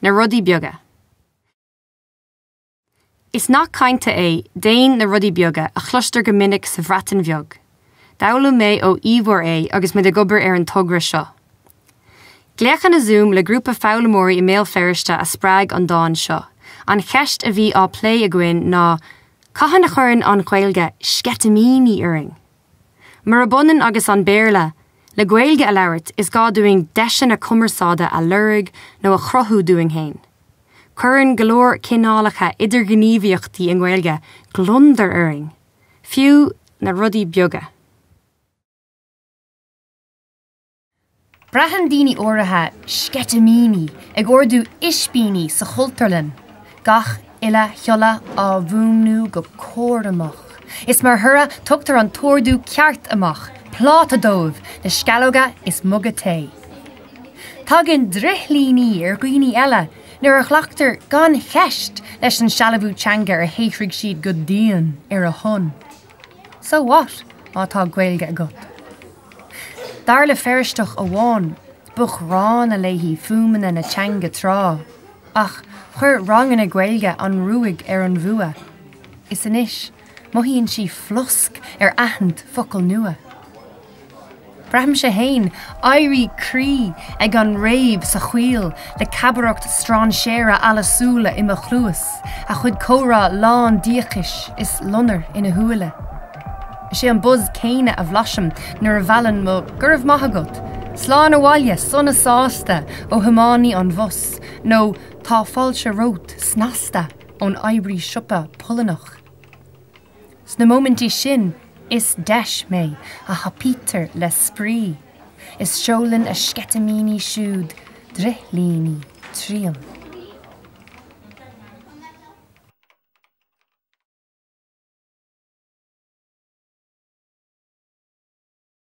na rudaí beaga. Is nach cainte é déin na rudaí beaga a chluistear go minic sa bhreatain bheag. Dabhladh mé ó íomhar é agus muid a gobar ar an togra seo. Gléachan na Zoom le grúpa fálamóirí I méal ferriste a sprág an dáin seo. An cheist a bhí á plé a gcuin ná caitheann na chuireann an Ghaeilge scetamíní uirinn. Mar a bunan agus an béarla, le Ghaeilge a labhairt is gá doing deisean a cumarsáda a lurig nó a chrothú doing hain. Cuireann go leor cineálacha idirghníomhaíochtaí an Ghaeilge glundar uirinn. Fiú na rudaí beaga. Brahan daoine áirithe scetamíní ag ordú ispíní sa chultarlinn, gach ile cheola á bhúmnú go cóir amach. Is mar thura tugtar an tórdú ceart amach, plát a dóibh, na scalóga is mugad té. Tugann drithlíní ar gcuoine eile, nuair a chhlaachtar gan cheist leis an sealabhú teanga ar héithrig siad go daon ar a thun. So what? Átá Ghaeilge agat. Dar le ferristeach a bháin, buch rán a léihí fuamanna na teanga trá. Ach, chuir rangan na Ghaeilge an ruúig ar an bhua. Is inis, mohíonn si flusc ar aithint focail nua. Braham sé hain, airí crí ag an réib sa chuil le cabarocht strán séra alasúla I mo chluas, a chud córa lán díochis is lunar ina huala. sé an buzz céine a bhlaisim nuair a bheallan mo gurb maithagat, sláán a bhaile sonna sásta ó hamánaí an bhus, nó tá fáilte rót snasta ón oibrí siopa pulanach. Sna momentí sin is deis mé a hapítar le sprí, is seolann a scetamíní siúd drithlíní tríam.